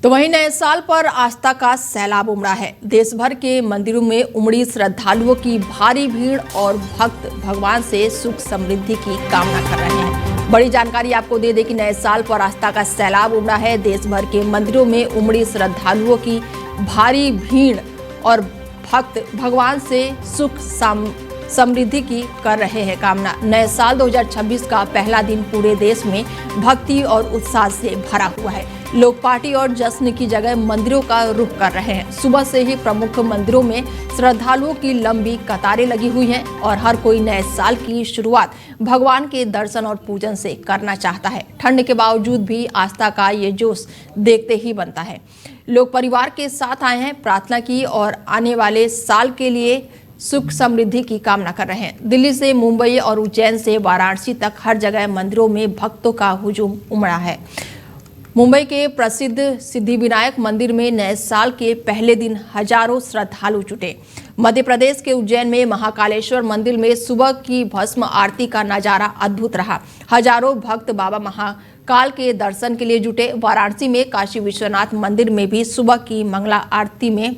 तो वहीं नए साल पर आस्था का सैलाब उमड़ा है। देश भर के मंदिरों में उमड़ी श्रद्धालुओं की भारी भीड़ और भक्त भगवान से सुख समृद्धि की कामना कर रहे हैं। बड़ी जानकारी आपको दे दें कि नए साल पर आस्था का सैलाब उमड़ा है। देश भर के मंदिरों में उमड़ी श्रद्धालुओं की भारी भीड़ और भक्त भगवान से सुख समृद्धि की कर रहे हैं कामना। नए साल 2026 का पहला दिन पूरे देश में भक्ति और उत्साह से भरा हुआ है। लोग पार्टी और जश्न की जगह मंदिरों का रुख कर रहे हैं। सुबह से ही प्रमुख मंदिरों में श्रद्धालुओं की लंबी कतारें लगी हुई हैं और हर कोई नए साल की शुरुआत भगवान के दर्शन और पूजन से करना चाहता है। ठंड के बावजूद भी आस्था का ये जोश देखते ही बनता है। लोग परिवार के साथ आए हैं, प्रार्थना की और आने वाले साल के लिए सुख समृद्धि की कामना कर रहे हैं। दिल्ली से मुंबई और उज्जैन से वाराणसी तक हर जगह मंदिरों में भक्तों का हुजूम उमड़ा है। मुंबई के प्रसिद्ध सिद्धिविनायक मंदिर में नए साल के पहले दिन हजारों श्रद्धालु जुटे। मध्य प्रदेश के उज्जैन में महाकालेश्वर मंदिर में सुबह की भस्म आरती का नजारा अद्भुत रहा। हजारों भक्त बाबा महाकाल के दर्शन के लिए जुटे। वाराणसी में काशी विश्वनाथ मंदिर में भी सुबह की मंगला आरती में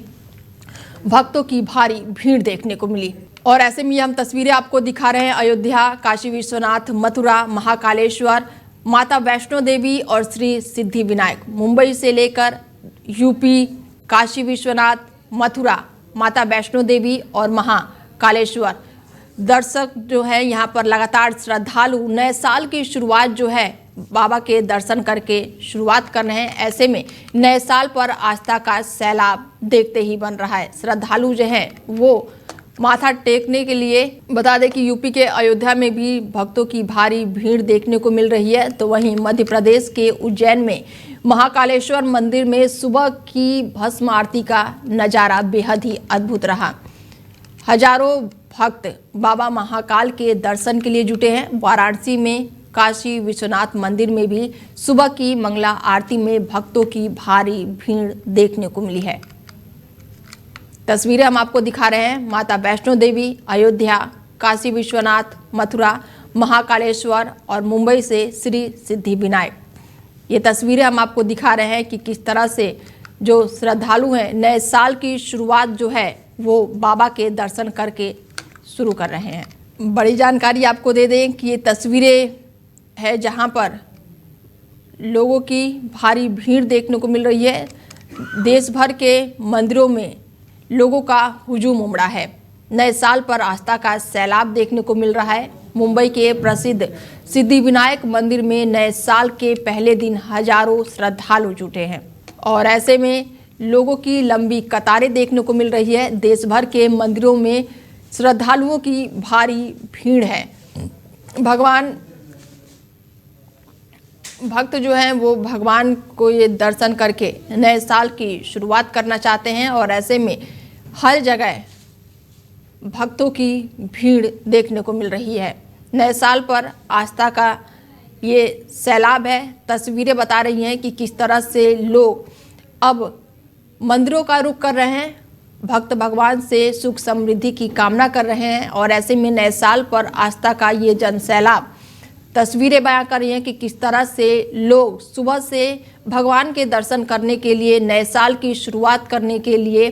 भक्तों की भारी भीड़ देखने को मिली। और ऐसे में हम तस्वीरें आपको दिखा रहे हैं। अयोध्या, काशी विश्वनाथ, मथुरा, महाकालेश्वर, माता वैष्णो देवी और श्री सिद्धि विनायक। मुंबई से लेकर यूपी, काशी विश्वनाथ, मथुरा, माता वैष्णो देवी और महाकालेश्वर। दर्शक जो है यहाँ पर लगातार श्रद्धालु नए साल की शुरुआत जो है बाबा के दर्शन करके शुरुआत कर रहे हैं। ऐसे में नए साल पर आस्था का सैलाब देखते ही बन रहा है। श्रद्धालु जो हैं वो माथा टेकने के लिए, बता दें कि यूपी के अयोध्या में भी भक्तों की भारी भीड़ देखने को मिल रही है। तो वहीं मध्य प्रदेश के उज्जैन में महाकालेश्वर मंदिर में सुबह की भस्म आरती का नज़ारा बेहद ही अद्भुत रहा। हजारों भक्त बाबा महाकाल के दर्शन के लिए जुटे हैं। वाराणसी में काशी विश्वनाथ मंदिर में भी सुबह की मंगला आरती में भक्तों की भारी भीड़ देखने को मिली है। तस्वीरें हम आपको दिखा रहे हैं। माता वैष्णो देवी, अयोध्या, काशी विश्वनाथ, मथुरा, महाकालेश्वर और मुंबई से श्री सिद्धि विनायक। ये तस्वीरें हम आपको दिखा रहे हैं कि किस तरह से जो श्रद्धालु हैं नए साल की शुरुआत जो है वो बाबा के दर्शन करके शुरू कर रहे हैं। बड़ी जानकारी आपको दे दें कि ये तस्वीरें है जहां पर लोगों की भारी भीड़ देखने को मिल रही है। देश भर के मंदिरों में लोगों का हुजूम उमड़ा है। नए साल पर आस्था का सैलाब देखने को मिल रहा है। मुंबई के प्रसिद्ध सिद्धिविनायक मंदिर में नए साल के पहले दिन हजारों श्रद्धालु जुटे हैं और ऐसे में लोगों की लंबी कतारें देखने को मिल रही है। देश भर के मंदिरों में श्रद्धालुओं की भारी भीड़ है। भक्त जो हैं वो भगवान को ये दर्शन करके नए साल की शुरुआत करना चाहते हैं और ऐसे में हर जगह भक्तों की भीड़ देखने को मिल रही है। नए साल पर आस्था का ये सैलाब है। तस्वीरें बता रही हैं कि किस तरह से लोग अब मंदिरों का रुख कर रहे हैं, भक्त भगवान से सुख समृद्धि की कामना कर रहे हैं और ऐसे में नए साल पर आस्था का ये जन सैलाब तस्वीरें बयां कर रही हैं कि किस तरह से लोग सुबह से भगवान के दर्शन करने के लिए, नए साल की शुरुआत करने के लिए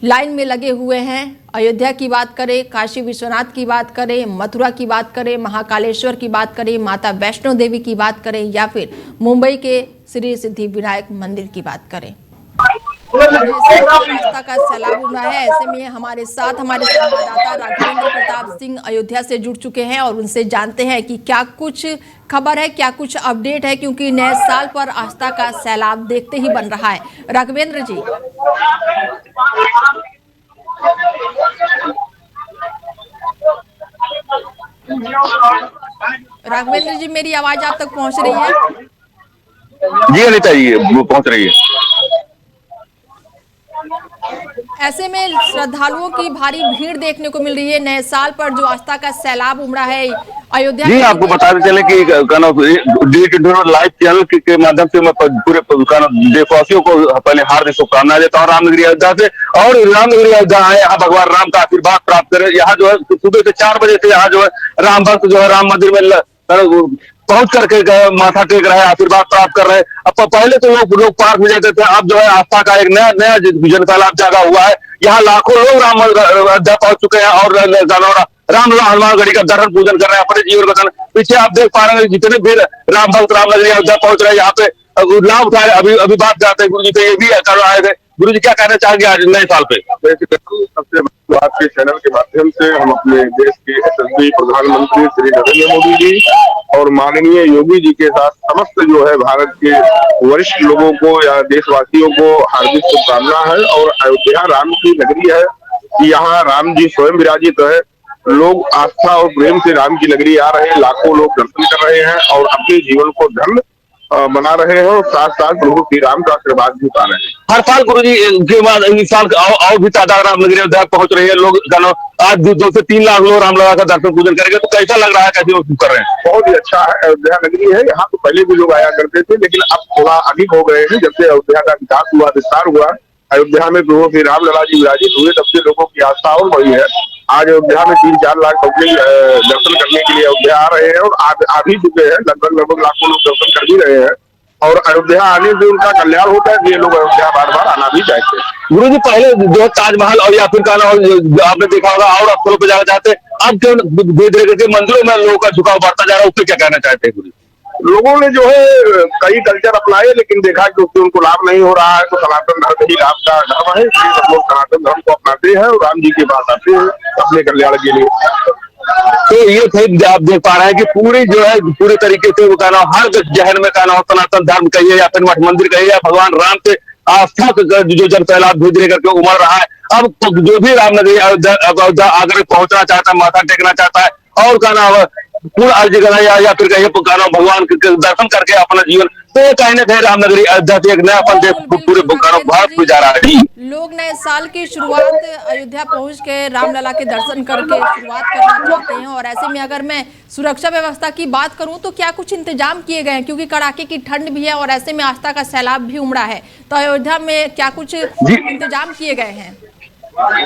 लाइन में लगे हुए हैं। अयोध्या की बात करें, काशी विश्वनाथ की बात करें, मथुरा की बात करें, महाकालेश्वर की बात करें, माता वैष्णो देवी की बात करें या फिर मुंबई के श्री सिद्धि विनायक मंदिर की बात करें। आस्था का सैलाब उमड़ा है। ऐसे में हमारे साथ हमारे संवाददाता राघवेंद्र प्रताप सिंह अयोध्या से जुड़ चुके हैं और उनसे जानते हैं कि क्या कुछ खबर है, क्या कुछ अपडेट है, क्योंकि नए साल पर आस्था का सैलाब देखते ही बन रहा है। राघवेंद्र जी। राघवेंद्र जी, मेरी आवाज आप तक पहुंच रही है? जी अनिता जी, वो पहुंच रही है। ऐसे में श्रद्धालुओं की भारी भीड़ देखने को मिल रही है। नए साल पर जो आस्था का सैलाब उमड़ा है अयोध्या जी, आपको बताते चले कि लाइव चैनल के माध्यम से मैं पूरे देशवासियों को पहले हार्दिक शुभकामनाएं देता हूँ रामनगरी अयोध्या से। और रामनगरी अयोध्या आए, यहाँ भगवान राम का आशीर्वाद प्राप्त करें। यहाँ जो है सुबह से 4 बजे से यहाँ जो है राम भक्त जो है राम मंदिर में पहुंच करके माथा टेक रहे हैं, आशीर्वाद प्राप्त कर रहे हैं। अब पहले तो लोग पार्क में जाते थे, अब जो है आस्था का एक नया नया जनसैलाब जागा हुआ है। यहाँ लाखों लोग राम अयोध्या पहुंच चुके हैं और रामलला हनुमानगढ़ी का दर्शन पूजन कर रहे हैं, अपने जीवन का पीछे आप देख पा रहे हैं जितने भी राम भक्त रामनगरी अयोध्या पहुंच रहे हैं, यहाँ पे लाभ उठा रहे। अभी बात करते हैं गुरु जी से, ये भी कर आए थे। गुरु जी क्या कहना चाहेंगे आज नए साल पे? सबसे आपके चैनल के माध्यम से हम अपने देश के यशस्वी प्रधानमंत्री श्री नरेंद्र मोदी जी और माननीय योगी जी के साथ समस्त जो है भारत के वरिष्ठ लोगों को या देशवासियों को हार्दिक शुभकामना है। और अयोध्या राम की नगरी है, यहाँ राम जी स्वयं विराजित है। लोग आस्था और प्रेम से राम की नगरी आ रहे हैं, लाखों लोग दर्शन कर रहे हैं और अपने जीवन को धन्य बना रहे हैं और साथ साथ प्रभु श्री राम का आशीर्वाद भी पा रहे हैं। हर साल गुरु जी के बाद इस साल और भी तादाद रामनगरी अयोध्या पहुंच रही है लोग। आज 2 से 3 लाख लोग रामलला का दर्शन पूजन करेंगे, तो कैसा लग रहा है, कैसे महसूस कर रहे हैं? बहुत ही अच्छा है। अयोध्या नगरी है, यहाँ तो पहले भी लोग आया करते थे, लेकिन अब थोड़ा अधिक हो गए हैं। जब से अयोध्या का विकास हुआ, विस्तार हुआ, अयोध्या में प्रभु श्री रामलला जी विराजित हुए, तब से लोगों की आस्था और बढ़ी है। आज अयोध्या में 3-4 लाख पब्लिक दर्शन करने के लिए अयोध्या आ रहे हैं और आ भी चुके हैं। लगभग लाखों लोग दर्शन कर भी रहे हैं और अयोध्या आने से उनका कल्याण होता है, ये लोग अयोध्या बार बार आना भी चाहते हैं। गुरु जी पहले जो ताजमहल और या फिर कहना आपने देखा होगा और स्थलों पर जाना चाहते हैं, अब क्यों धीरे धीरे करके मंदिरों में लोगों का झुकाव बढ़ता जा रहा है, उससे क्या कहना चाहते हैं गुरु? लोगों ने जो है कई कल्चर अपनाए, लेकिन देखा कि उससे उनको लाभ नहीं हो रहा है, तो सनातन धर्म ही लाभ का धर्म है। सब लोग सनातन धर्म को अपनाते हैं और राम जी के पास आते हैं अपने कल्याण के लिए। तो ये थे, आप देख पा रहे हैं कि पूरी जो है पूरे तरीके से वो कहना हर जहन में कहना हो, सनातन धर्म कहिए या फिर मठ मंदिर कहिए या भगवान राम से आस्था जो जनसैलाब धीरे धीरे करके उमड़ रहा है। अब जो भी रामनगरी अयोध्या आकर पहुंचना चाहता है, माथा टेकना चाहता है और कहना पूर्ण अर्जी करना या फिर कहिए कहना भगवान के दर्शन करके अपना जीवन, तो ये कहीं ना कहीं रामनगरी अयोध्या से एक नयापन पूरे भारत में जा रहा है। लोग नए साल की शुरुआत अयोध्या पहुंच के रामलला के दर्शन करके शुरुआत करना चाहते हैं, और ऐसे में अगर मैं सुरक्षा व्यवस्था की बात करूं तो क्या कुछ इंतजाम किए गए हैं, क्योंकि कड़ाके की ठंड भी है और ऐसे में आस्था का सैलाब भी उमड़ा है, तो अयोध्या में क्या कुछ इंतजाम किए गए हैं?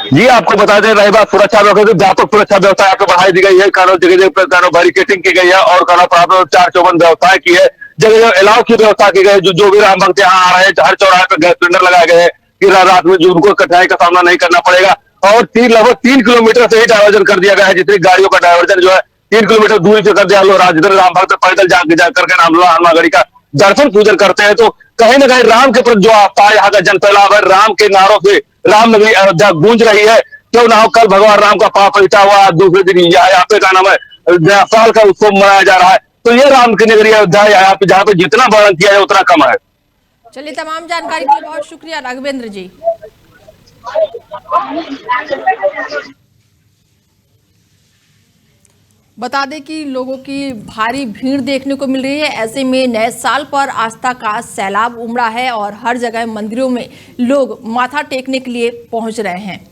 जी आपको बता दें, रही बात सुरक्षा व्यवस्था, व्यापक सुरक्षा व्यवस्था यहाँ पे बढ़ाई दी गई है। जगह जगह बैरिकेटिंग की गई है और 4-4 व्यवस्थाएं की है। जगह जगह अलाव की व्यवस्था की गई है। जो भी राम भक्त यहाँ आ रहे हैं, हर चौराहे पे गैस सिलेंडर लगाए गए हैं कि रात में जो उनको कठिनाई का सामना नहीं करना पड़ेगा। और लगभग 3 किलोमीटर से ही डायवर्जन कर दिया गया है, जितनी गाड़ियों का डायवर्जन जो है 3 किलोमीटर दूरी से कर दिया। लोग जितने राम भक्त पैदल जाकर के रामलला हनुमानगढ़ी का दर्शन पूजन करते हैं, तो कहीं ना कहीं राम के प्रति जो आस्था है, यहाँ का जनसैलाब है, राम के नारों से रामनगरी अयोध्या गूंज रही है। क्यों ना हो, कल भगवान राम का पाप पलटा हुआ, दूसरे दिन यहाँ पे का नाम है नया साल का उत्सव मनाया जा रहा है। तो ये राम की नगरी अयोध्या यहाँ पे, जहाँ पे जितना वर्णन किया है उतना कम है। चलिए, तमाम जानकारी के लिए बहुत शुक्रिया राघवेंद्र जी। बता दें कि लोगों की भारी भीड़ देखने को मिल रही है। ऐसे में नए साल पर आस्था का सैलाब उमड़ा है और हर जगह मंदिरों में लोग माथा टेकने के लिए पहुंच रहे हैं।